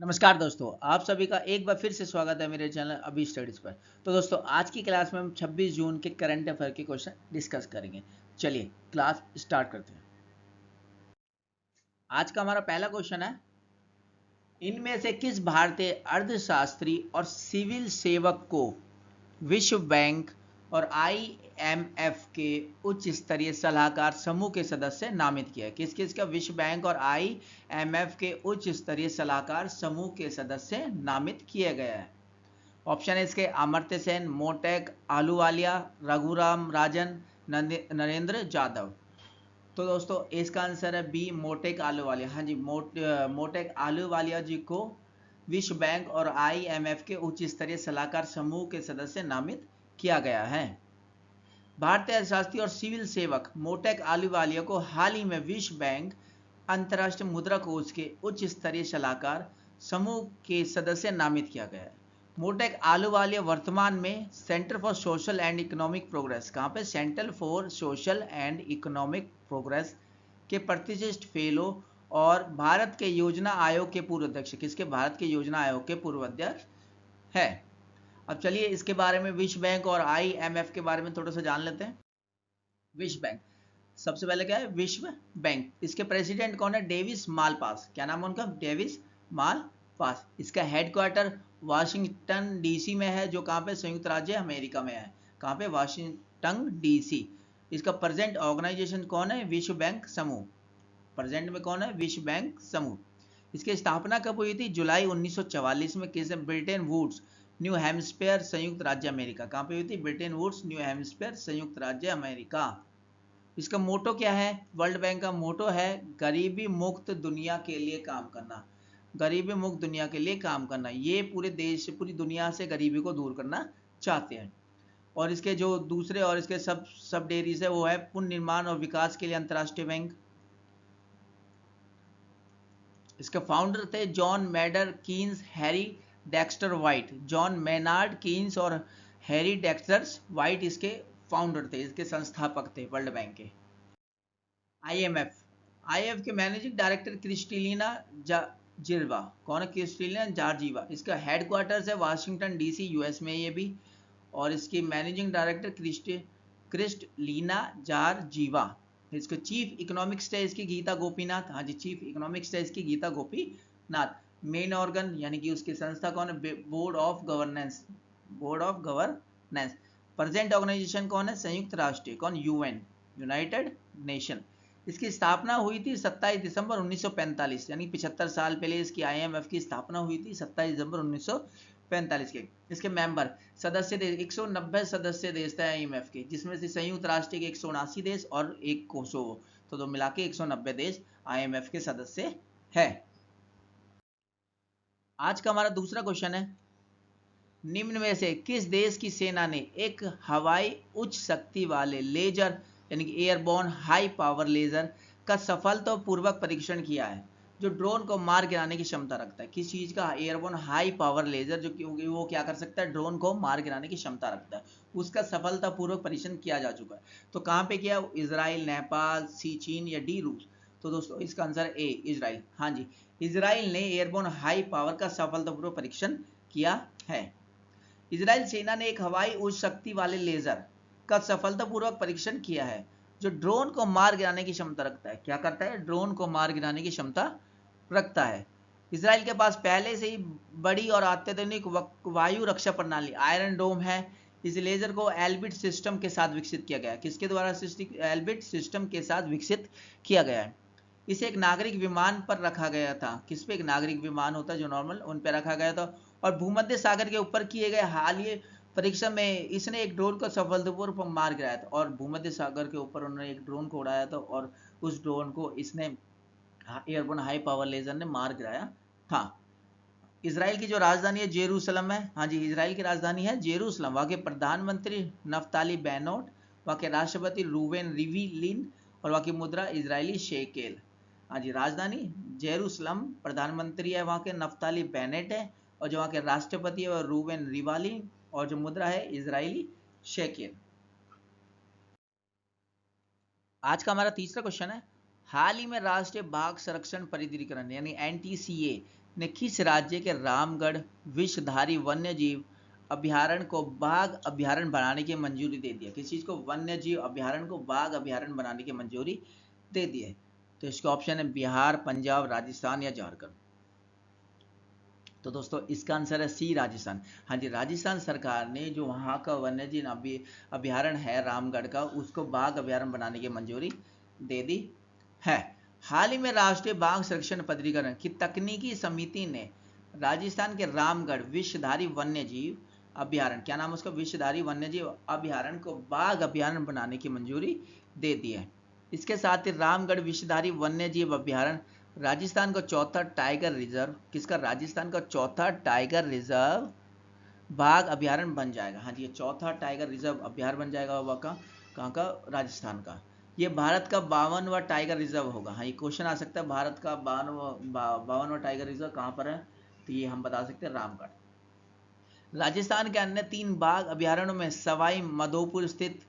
नमस्कार दोस्तों, आप सभी का एक बार फिर से स्वागत है मेरे चैनल अभी स्टडीज पर। तो दोस्तों, आज की क्लास में हम 26 जून के करंट अफेयर के क्वेश्चन डिस्कस करेंगे। चलिए क्लास स्टार्ट करते हैं। आज का हमारा पहला क्वेश्चन है, इनमें से किस भारतीय अर्थशास्त्री और सिविल सेवक को विश्व बैंक और आईएमएफ के उच्च स्तरीय सलाहकार समूह के सदस्य नामित किया है? किस किस का विश्व बैंक और आईएमएफ के उच्च स्तरीय सलाहकार समूह के सदस्य नामित किए गए हैं? ऑप्शन है इसके अमर्त्य सेन, मोटेक आलूवालिया, रघुराम राजन, नरेंद्र जाधव। तो दोस्तों इसका आंसर है बी, मोटेक आलूवालिया। हाँ जी, मोटेक आलूवालिया जी को विश्व बैंक और आईएमएफ के उच्च स्तरीय सलाहकार समूह के सदस्य नामित किया गया है। भारतीय अर्थशास्त्री और सिविल सेवक मोटेक आलूवालिया को हाल ही में विश्व बैंक, अंतर्राष्ट्रीय मुद्रा कोष के उच्च स्तरीय सलाहकार समूह के सदस्य नामित किया गया है। मोटेक आलूवालिया वर्तमान में centre for social and economic progress, कहाँ पे? Centre for social and economic progress के प्रतिष्ठित फेलो और भारत के योजना आयोग के पूर्व अध्यक्ष। किसके? भारत के योजना आयोग के पूर्व अध्यक्ष है। अब चलिए इसके बारे में, विश्व बैंक और आईएमएफ के बारे में थोड़ा सा जान लेते हैं। विश्व बैंक, सबसे पहले क्या है? विश्व बैंक। इसके प्रेसिडेंट कौन है? Davis Malpass. क्या नाम है उनका? Davis Malpass. इसका हेडक्वार्टर वाशिंगटन डीसी में है, जो कहाँ पे? संयुक्त राज्य अमेरिका में है। कहाँ पे? Washington DC. इसका प्रेजेंट ऑर्गेनाइजेशन कौन है? विश्व बैंक समूह। प्रेजेंट में कौन है? विश्व बैंक समूह। इसकी स्थापना कब हुई थी? जुलाई 1944 में। किस? ब्रिटेन वुड्स, न्यू हैम्पशायर, संयुक्त राज्य अमेरिका। कहाँ पे हुई थी? ब्रिटेन वुड्स, न्यू हैम्पशायर, संयुक्त राज्य अमेरिका। इसका मोटो क्या है? वर्ल्ड बैंक का मोटो है गरीबी मुक्त दुनिया के लिए काम करना। गरीबी मुक्त दुनिया के लिए काम करना। ये पूरे देश, पूरी दुनिया से गरीबी को दूर करना चाहते हैं। और इसके जो दूसरे और इसके सब डेरीज है, वो है पुनर्निर्माण और विकास के लिए अंतर्राष्ट्रीय बैंक। इसके फाउंडर थे जॉन मैडर Keynes, Harry Dexter White. John Maynard Keynes और हैरी डेक्स्टर वाइट इसके फाउंडर थे, इसके संस्थापक थे वर्ल्ड बैंक के। आईएमएफ, आईएमएफ के मैनेजिंग डायरेक्टर क्रिस्टलिना जार्जिवा। कौन है? Kristalina Georgieva. इसका हेडक्वार्टर्स है वाशिंगटन डीसी, यूएस में ये भी। और इसकी मैनेजिंग डायरेक्टर क्रिस्टलिना जार्जिवा। इसका चीफ इकोनॉमिक्स है इसकी गीता गोपीनाथ। हाँ जी, चीफ इकोनॉमिक्स है इसकी गीता गोपीनाथ। मेन ऑर्गन यानी कि उसकी संस्था कौन है? Board of governance, board of governance. Present organisation कौन है? संयुक्त राष्ट्र। कौन? UN, United Nation. इसकी स्थापना हुई थी 27 दिसंबर 1945, यानी 75 साल पहले इसकी आईएमएफ की स्थापना हुई थी 27 दिसंबर 1945 के। इसके मेंबर, सदस्य देश 190 सदस्य देश थे आईएमएफ के, जिसमें से संयुक्त राष्ट्र के 179 देश और एक कोसोवो, तो दो मिला के 190 देश आईएमएफ के सदस्य है। आज का हमारा दूसरा क्वेश्चन है, निम्न में से किस देश की सेना ने एक हवाई उच्च शक्ति वाले लेजर यानी कि एयरबोर्न हाई पावर लेजर का सफलतापूर्वक परीक्षण किया है, जो ड्रोन को मार गिराने की क्षमता रखता है? किस चीज का? एयरबोर्न हाई पावर लेजर, जो कि वो क्या कर सकता है? ड्रोन को मार गिराने की क्षमता रखता है। उसका सफलतापूर्वक परीक्षण किया जा चुका है। तो कहाँ पे किया? इजराइल, नेपाल, सी, चीन या डी, रूस? तो दोस्तों इसका आंसर ए, इजराइल। हाँ जी, इजराइल ने एयरबोर्न हाई पावर का सफलतापूर्वक परीक्षण किया है। इजराइल सेना ने एक हवाई उच्च शक्ति वाले लेजर का सफलतापूर्वक परीक्षण किया है, जो ड्रोन को मार गिराने की क्षमता रखता है। क्या करता है? ड्रोन को मार गिराने की क्षमता रखता है। इजराइल के पास पहले से ही बड़ी और अत्याधुनिक वायु रक्षा प्रणाली आयरन डोम है। इस लेजर को एल्बिट सिस्टम के साथ विकसित किया गया है। किसके द्वारा? एल्बिट सिस्टम के साथ विकसित किया गया है। इसे एक नागरिक विमान पर रखा गया था। किस पे? एक नागरिक विमान होता है जो नॉर्मल, उन पर रखा गया था। और भूमध्य सागर के ऊपर किए गए हालिया परीक्षण में इसने एक ड्रोन को सफलतापूर्वक मार गिराया था। और भूमध्य सागर के ऊपर उन्होंने एक ड्रोन को उड़ाया था, और उस ड्रोन को इसने एयरबोर्न हाई पावर लेजर ने मार गिराया था। इसराइल की जो राजधानी है जेरूसलम है। हाँ जी, इसराइल की राजधानी है जेरूसलम। वहाँ के प्रधानमंत्री नफ्ताली बेनोट, वहाँ के राष्ट्रपति रूवेन रिविलिन, और वहाँ की मुद्रा इजरायली शेकेल। हाँ जी, राजधानी जेरूसलम, प्रधानमंत्री है वहाँ के नफ्ताली बेनेट है, और जो वहाँ के राष्ट्रपति है वह रूवेन रिवालिन, और जो मुद्रा है इजरायली शेकेल। आज का हमारा तीसरा क्वेश्चन है, हाल ही में राष्ट्रीय बाघ संरक्षण प्राधिकरण यानी एनटीसीए ने किस राज्य के रामगढ़ विषधारी वन्यजीव अभ्यारण्य को बाघ अभ्यारण्य बनाने की मंजूरी दे दिया? किस चीज को? वन्यजीव अभ्यारण्य को बाघ अभ्यारण्य बनाने की मंजूरी दे दी है। तो इसका ऑप्शन है बिहार, पंजाब, राजस्थान या झारखंड। तो दोस्तों इसका आंसर है सी, राजस्थान। हाँ जी, राजस्थान सरकार ने जो वहाँ का वन्यजीव अभ्यारण्य है रामगढ़ का, उसको बाघ अभ्यारण्य बनाने की मंजूरी दे दी है। हाल ही में राष्ट्रीय बाघ संरक्षण प्राधिकरण की तकनीकी समिति ने राजस्थान के रामगढ़ विषधारी वन्यजीव अभ्यारण्य, क्या नाम है उसका, विषधारी वन्यजीव अभ्यारण्य को बाघ अभ्यारण्य बनाने की मंजूरी दे दी है। इसके साथ ही रामगढ़ विषधारी वन्यजीव अभ्यारण्य राजस्थान का चौथा टाइगर रिजर्व, किसका? राजस्थान का चौथा टाइगर रिजर्व बाघ अभ्यारण्य बन जाएगा। हाँ जी, ये चौथा टाइगर रिजर्व अभ्यारण्य बन जाएगा। वह कहाँ का? राजस्थान का। ये भारत का 52वां टाइगर रिजर्व होगा। हाँ, ये क्वेश्चन आ सकता है, भारत का 52वां टाइगर रिजर्व कहाँ पर है? तो ये हम बता सकते हैं रामगढ़। राजस्थान के अन्य 3 बाघ अभ्यारण्यों में सवाई माधोपुर स्थित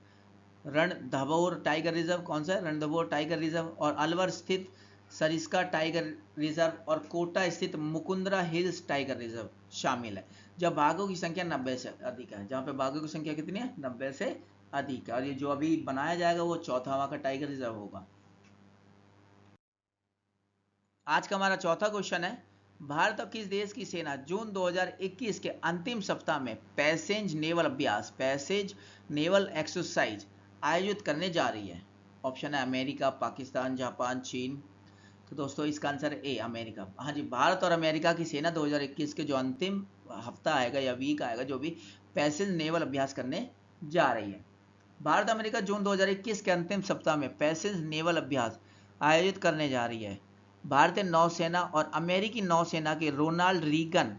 रणथंभौर टाइगर रिजर्व, कौन सा है? रणथंभौर टाइगर रिजर्व, और अलवर स्थित सरिस्का टाइगर रिजर्व और कोटा स्थित मुकुंदरा हिल्स टाइगर रिजर्व शामिल है, जब बाघों की संख्या 90 से अधिक है। जहाँ पे बाघों की संख्या कितनी है? 90 से अधिक है। और ये जो अभी बनाया जाएगा वो चौथा का टाइगर रिजर्व होगा। आज का हमारा चौथा क्वेश्चन है, भारत और किस देश की सेना जून 2021 के अंतिम सप्ताह में पैसेज नेवल एक्सरसाइज आयोजित करने जा रही है? ऑप्शन है अमेरिका, पाकिस्तान, जापान, चीन। तो दोस्तों इसका आंसर है ए, अमेरिका। हाँ जी, भारत और अमेरिका की सेना 2021 के जो अंतिम हफ्ता आएगा या वीक आएगा, जो भी पैसेज नेवल अभ्यास करने जा रही है। भारत अमेरिका जून 2021 के अंतिम सप्ताह में पैसेज नेवल अभ्यास आयोजित करने जा रही है। भारतीय नौसेना और अमेरिकी नौसेना के Ronald Reagan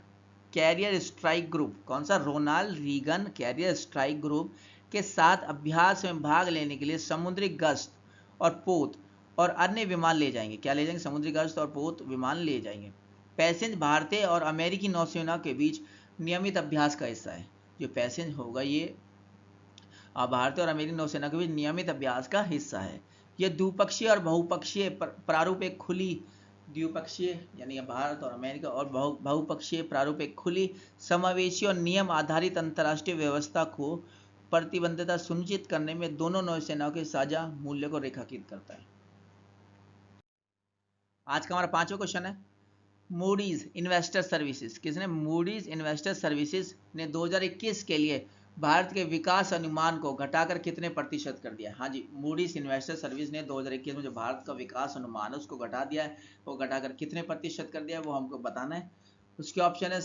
carrier strike group, कौन सा? Ronald Reagan carrier strike group के साथ अभ्यास में भाग लेने के लिए समुद्री गश्त और पोत और अन्य विमान ले जाएंगे। क्या ले जाएंगे? समुद्री गश्त और पोत विमान ले जाएंगे। पैसेज भारतीय और अमेरिकी नौसेना के बीच नियमित अभ्यास का हिस्सा है। जो पैसेज होगा ये भारतीय और अमेरिकी नौसेना के बीच नियमित अभ्यास का हिस्सा है। यह द्विपक्षीय और बहुपक्षीय प्रारूप एक खुली द्विपक्षीय यानी भारत और अमेरिका और बहुपक्षीय प्रारूप एक खुली, समावेशी और नियम आधारित अंतर्राष्ट्रीय व्यवस्था को प्रतिबद्धता सुनिश्चित करने में दोनों नौसेनाओं के साझा मूल्य को रेखांकित करता है। आज का हमारा पांचवा क्वेश्चन है, मूडीज इन्वेस्टर सर्विसेज, किसने? मूडीज इन्वेस्टर सर्विसेज ने 2021 के लिए भारत के विकास अनुमान को घटाकर कितने प्रतिशत कर दिया? हाँ जी, मूडीज इन्वेस्टर सर्विस ने 2021 में जो भारत का विकास अनुमान है उसको घटा दिया है। वो घटाकर कितने प्रतिशत कर दिया है वो हमको बताना है। उसके ऑप्शन है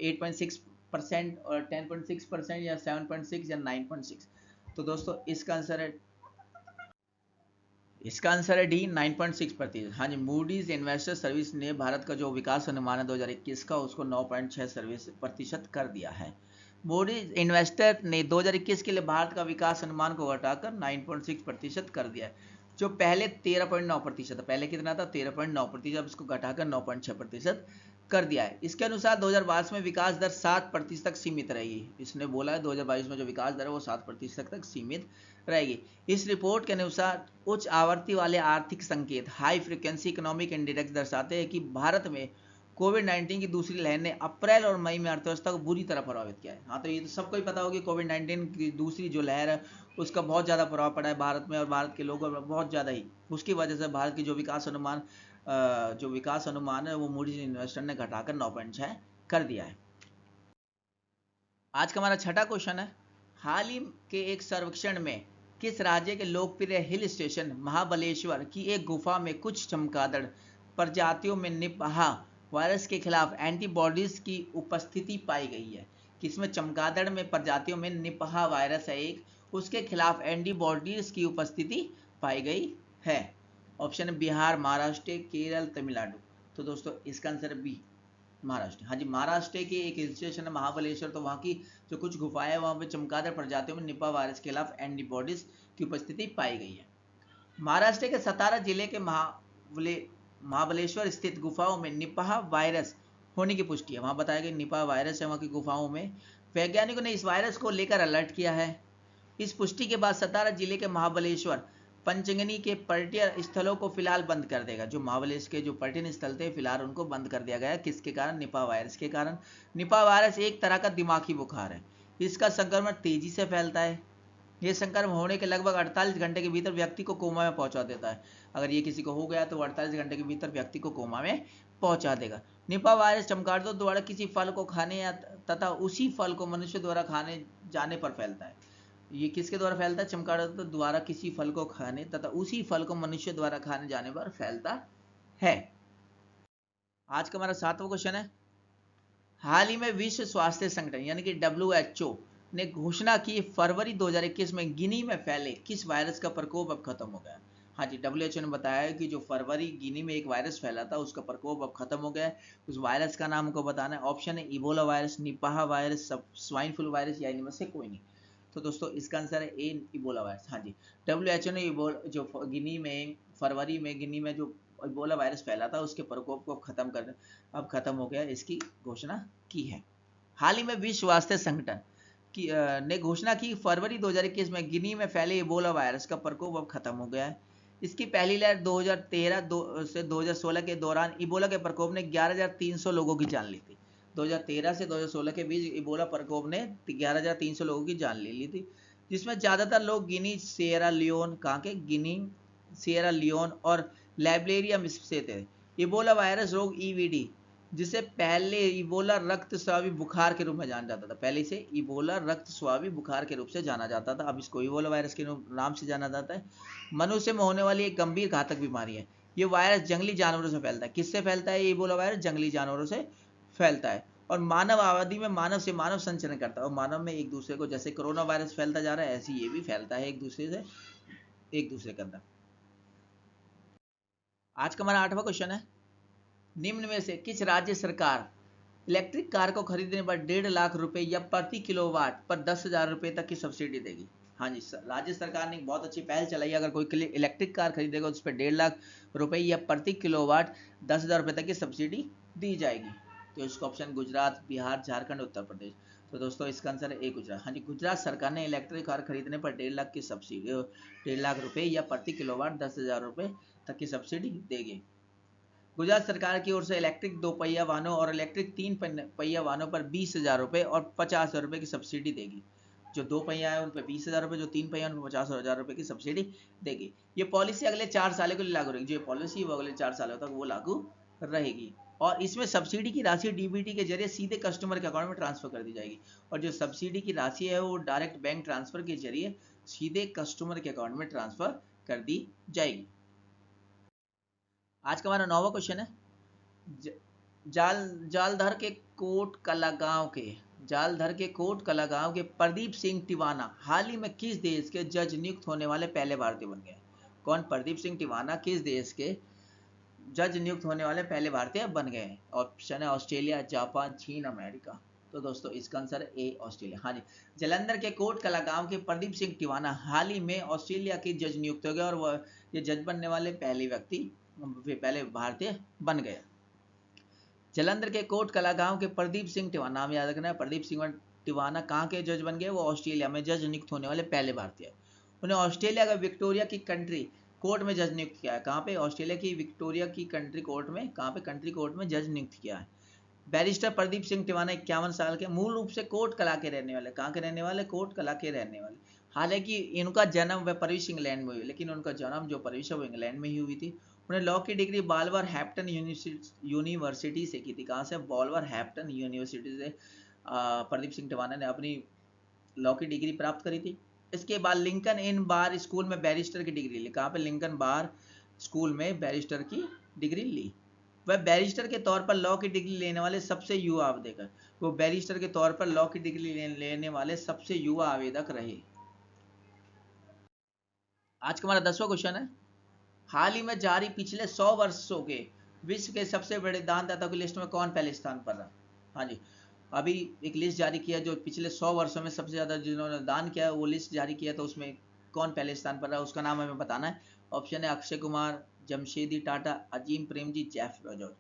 8.6% और 10.6% या 7.6 या 9.6। तो दोस्तों इसका आंसर है डी, 9.6%। हाँ जी, मूडीज इन्वेस्टर सर्विस ने भारत का जो विकास अनुमान है 2021 का उसको 9.6% कर दिया है। मूडीज इन्वेस्टर ने 2021 के लिए भारत का विकास अनुमान को घटाकर 9.6% कर दिया है। जो पहले 13.9% था, पहले कितना था? 13.9%, अब इसको घटाकर 9.6% कर दिया है। इसके अनुसार 2022 में विकास दर 7% तक सीमित रहेगी। इसने बोला है 2022 में जो विकास दर है वो 7% तक सीमित रहेगी। इस रिपोर्ट के अनुसार उच्च आवृत्ति वाले आर्थिक संकेत हाई फ्रीक्वेंसी इकोनॉमिक इंडेक्स दर्शाते हैं कि भारत में कोविड-19 की दूसरी लहर ने अप्रैल और मई में अर्थव्यवस्था को बुरी तरह प्रभावित किया है। हाँ, तो ये तो सबको ही पता होगी, कोविड-19 की दूसरी जो लहर है उसका बहुत ज़्यादा प्रभाव पड़ा है भारत में और भारत के लोगों पर बहुत ज़्यादा ही। उसकी वजह से भारत की जो विकास अनुमान है वो मूडीज इन्वेस्टर ने घटाकर 9.6 कर दिया है। आज का हमारा छठा क्वेश्चन है, हाल ही के एक सर्वेक्षण में किस राज्य के लोकप्रिय हिल स्टेशन महाबलेश्वर की एक गुफा में कुछ चमगादड़ प्रजातियों में निपहा वायरस के खिलाफ एंटीबॉडीज की उपस्थिति पाई गई है? किसमें? चमगादड़ में प्रजातियों में निपहा वायरस है एक, उसके खिलाफ एंटीबॉडीज की उपस्थिति पाई गई है। ऑप्शन है बिहार, महाराष्ट्र, केरल, तमिलनाडु। तो दोस्तों इसका आंसर है बी, महाराष्ट्र। हाँ जी, महाराष्ट्र के एक हिल स्टेशन है महाबलेश्वर, तो वहाँ की जो कुछ गुफाएं हैं वहाँ पे चमगादड़ प्रजातियों में निपा वायरस के खिलाफ एंटीबॉडीज की उपस्थिति पाई गई है। महाराष्ट्र के सतारा जिले के महाबलेश्वर स्थित गुफाओं में निपा वायरस होने की पुष्टि है। वहाँ बताया गया निपा वायरस है वहाँ की गुफाओं में। वैज्ञानिकों ने इस वायरस को लेकर अलर्ट किया है। इस पुष्टि के बाद सतारा जिले के महाबलेश्वर पंचगनी के पर्यटन स्थलों को फिलहाल बंद कर देगा। जो महाबलेश्वर के जो पर्यटन स्थल थे फिलहाल उनको बंद कर दिया गया है। किसके कारण? निपा वायरस के कारण। निपा वायरस एक तरह का दिमागी बुखार है। इसका संक्रमण तेजी से फैलता है। ये संक्रमण होने के लगभग 48 घंटे के भीतर व्यक्ति को कोमा में पहुंचा देता है। अगर ये किसी को हो गया तो 48 घंटे के भीतर व्यक्ति को कोमा में पहुंचा देगा। निपा वायरस चमगादड़ों द्वारा किसी फल को खाने या तथा उसी फल को मनुष्य द्वारा खाने जाने पर फैलता है। ये किसके द्वारा फैलता है? चमगादड़ों द्वारा किसी फल को खाने तथा उसी फल को मनुष्य द्वारा खाने जाने पर फैलता है। आज का हमारा 7वां क्वेश्चन है, हाल ही में विश्व स्वास्थ्य संगठन यानी कि WHO ने घोषणा की फरवरी 2021 में गिनी में फैले किस वायरस का प्रकोप अब खत्म हो गया। हाँ जी, WHO ने बताया कि जो फरवरी गिनी में एक वायरस फैला था उसका प्रकोप अब खत्म हो गया है। उस वायरस का नाम को बताना है। ऑप्शन है Ebola virus, Nipah virus, swine flu virus या इनमें से कोई नहीं। तो दोस्तों इसका आंसर है ए, इबोला वायरस। हाँ जी, WHO ने जो गिनी में फरवरी में गिनी में जो इबोला वायरस फैला था उसके प्रकोप को अब खत्म हो गया, इसकी घोषणा की है। हाल ही में विश्व स्वास्थ्य संगठन ने घोषणा की फरवरी 2021 में गिनी में फैले इबोला वायरस का प्रकोप अब खत्म हो गया है। इसकी पहली लहर 2013 से 2016 के दौरान इबोला के प्रकोप ने 11,300 लोगों की जान ली थी। 2013 से 2016 के बीच इबोला प्रकोप ने 11,300 लोगों की जान ले ली थी, जिसमें ज़्यादातर लोग गिनी, सिएरा लियोन, कहाँ के? गिनी, सिएरा लियोन और लाइबेरिया से थे। इबोला वायरस रोग EVD, जिसे पहले इबोला रक्तस्रावी बुखार के रूप में जाना जाता था, पहले इसे इबोला रक्तस्रावी बुखार के रूप से जाना जाता था, अब इसको इबोला वायरस के नाम से जाना जाता है। मनुष्य में होने वाली एक गंभीर घातक बीमारी है। ये वायरस जंगली जानवरों से फैलता है। किससे फैलता है? इबोला वायरस जंगली जानवरों से फैलता है और मानव आबादी में मानव से मानव संचरण करता है और मानव में एक दूसरे को, जैसे कोरोना वायरस फैलता जा रहा है ऐसे ये भी फैलता है एक दूसरे के अंदर। आज का हमारा 8वां क्वेश्चन है, निम्न में से किस राज्य सरकार इलेक्ट्रिक कार को खरीदने पर 1.5 लाख रुपए या प्रति किलोवाट पर 10,000 रुपए तक की सब्सिडी देगी? हाँ जी, राज्य सरकार ने एक बहुत अच्छी पहल चलाई है। अगर कोई इलेक्ट्रिक कार खरीदेगा उस पर 1.5 लाख रुपए या प्रति किलोवाट 10,000 रुपए तक की सब्सिडी दी जाएगी। तो इसका ऑप्शन गुजरात, बिहार, झारखंड, उत्तर प्रदेश। तो दोस्तों इसका आंसर है ए, गुजरात। हाँ जी, गुजरात सरकार ने इलेक्ट्रिक कार खरीदने पर 1.5 लाख की सब्सिडी, 1.5 लाख रुपए या प्रति किलोवाट 10,000 रुपए तक की सब्सिडी देगी। गुजरात सरकार की ओर से इलेक्ट्रिक 2 पहिया वाहनों और इलेक्ट्रिक 3 पहिया वाहनों पर 20,000 रुपए और 50,000 रुपए की सब्सिडी देगी। जो 2 पहिया है उन पर 20,000 रुपए, जो 3 पहिया उन पर 50,000 रुपए की सब्सिडी देगी। ये पॉलिसी अगले 4 सालों के लिए लागू रहेगी। जो पॉलिसी है वो अगले 4 सालों तक वो लागू रहेगी और इसमें सब्सिडी की राशि DBT के जरिए सीधे कस्टमर के अकाउंट में ट्रांसफर कर दी जाएगी और जो सब्सिडी की राशि है वो डायरेक्ट बैंक ट्रांसफर के जरिए सीधे कस्टमर के अकाउंट में ट्रांसफर कर दी जाएगी। आज का हमारा 9वां क्वेश्चन है, जालंधर के कोट कला गांव के प्रदीप सिंह टिवाना हाल ही में किस देश के जज नियुक्त होने वाले पहले भारतीय बन गए? कौन? प्रदीप सिंह टिवाना किस देश के जज नियुक्त होने वाले पहले भारतीय बन गए हैं? ऑप्शन है ऑस्ट्रेलिया, जापान, चीन, अमेरिका। तो दोस्तों इसका आंसर है ए, ऑस्ट्रेलिया। हाँ जी, जालंधर के कोट कला गांव के प्रदीप सिंह टिवाना हाल ही में ऑस्ट्रेलिया के जज नियुक्त हो गए और वह ये जज बनने वाले पहले भारतीय बन गए। जालंधर के कोट कला गांव के प्रदीप सिंह टिवाना, नाम याद रखना है, प्रदीप सिंह टिवाना कहाँ के जज बन गए? वो ऑस्ट्रेलिया में जज नियुक्त होने वाले पहले भारतीय। उन्हें ऑस्ट्रेलिया का विक्टोरिया की कंट्री कोर्ट में जज नियुक्त किया है। कहाँ पे? ऑस्ट्रेलिया की विक्टोरिया की कंट्री कोर्ट में, कहाँ पे? कंट्री कोर्ट में जज नियुक्त किया है। बैरिस्टर प्रदीप सिंह टिवाना 51 साल के, मूल रूप से कोट कला के रहने वाले। कहाँ के रहने वाले? कोट कला के रहने वाले। हालांकि इनका जन्म व परवरिश इंग्लैंड में हुई, लेकिन उनका जन्म जो परवरिश है वो इंग्लैंड में ही हुई थी। उन्हें लॉ की डिग्री बाल्वर हैप्टन यूनिवर्सिटी से की थी। कहाँ से? बाल्वर हैप्टन यूनिवर्सिटी से प्रदीप सिंह टिवाना ने अपनी लॉ की डिग्री प्राप्त करी थी। इसके बाद लिंकन इन बार स्कूल में बैरिस्टर की डिग्री ली। कहाँ पे? लिंकन बार स्कूल में बैरिस्टर की डिग्री ली। वह बैरिस्टर के तौर पर लॉ की डिग्री लेने वाले सबसे युवा आवेदक, वो बैरिस्टर के तौर पर लॉ की डिग्री लेने वाले सबसे युवा आवेदक रहे। आज का हमारा 10वां क्वेश्चन है, हाल ही में जारी पिछले 100 वर्षों के विश्व के सबसे बड़े दानदाता की लिस्ट में कौन पहले स्थान पर रहा? हाँ जी, अभी एक लिस्ट जारी किया जो पिछले 100 वर्षों में सबसे ज्यादा जिन्होंने दान किया वो लिस्ट जारी किया, तो उसमें कौन पहले स्थान पर रहा उसका नाम हमें बताना है। ऑप्शन है अक्षय कुमार, जमशेदी टाटा, अजीम प्रेमजी, जेफ बेजोस।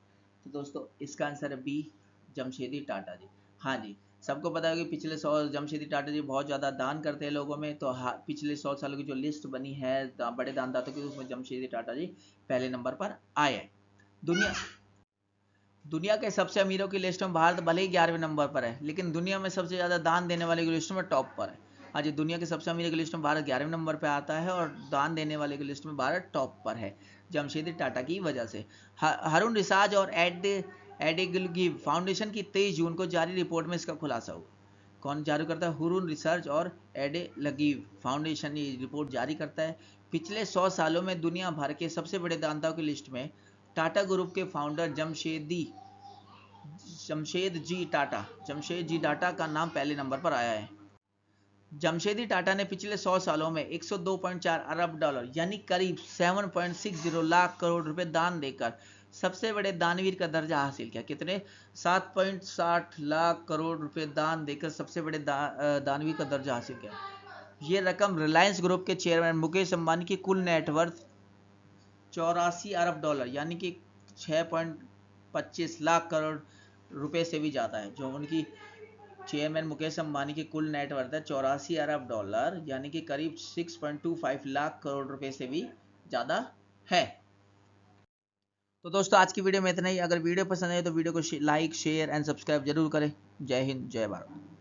तो दोस्तों इसका आंसर है बी, जमशेदी टाटा जी। हाँ जी, सबको पता है कि पिछले 100 जमशेदी टाटा जी बहुत ज़्यादा दान करते हैं लोगों में, तो पिछले 100 सालों की जो लिस्ट बनी है बड़े दानदाताओं की, उसमें जमशेदी टाटा जी पहले नंबर पर आए हैं। दुनिया के सबसे अमीरों की लिस्ट में भारत भले ही 11वें नंबर पर है, लेकिन दुनिया में सबसे ज़्यादा दान देने वाले की लिस्ट में टॉप पर है। हाँ जी, दुनिया के सबसे अमीरों की लिस्ट में भारत 11वें नंबर पर आता है और दान देने वाले की लिस्ट में भारत टॉप पर है, जमशेदी टाटा की वजह से। हारून रिसार्च और एडिगलगी फाउंडेशन की 23 जून को जारी रिपोर्ट में इसका खुलासा हुआ। कौन जारी करता है? हुरून रिसर्च और एडेलगीव फाउंडेशन ये रिपोर्ट जारी करता है। पिछले 100 सालों में दुनिया भर के सबसे बड़े दानदाताओं की लिस्ट में टाटा ग्रुप के फाउंडर जमशेद जी टाटा का नाम पहले नंबर पर आया है। जमशेदी टाटा ने पिछले 100 सालों में 102.4 अरब डॉलर यानी करीब 7.60 लाख करोड़ रुपए दान देकर सबसे बड़े दानवीर का दर्जा हासिल किया। कितने? 7.60 लाख करोड़ रुपए दान देकर सबसे बड़े दानवीर का दर्जा हासिल किया। ये रकम रिलायंस ग्रुप के चेयरमैन मुकेश अंबानी की कुल नेटवर्थ 84 अरब डॉलर यानी कि 6.25 लाख करोड़ रुपए से भी ज़्यादा है। जो उनकी चेयरमैन मुकेश अंबानी की कुल नेटवर्थ है 84 अरब डॉलर यानी कि करीब 6.25 लाख करोड़ रुपए से भी ज़्यादा है। तो दोस्तों आज की वीडियो में इतना ही। अगर वीडियो पसंद आए तो वीडियो को लाइक, शेयर एंड सब्सक्राइब जरूर करें। जय हिंद, जय भारत।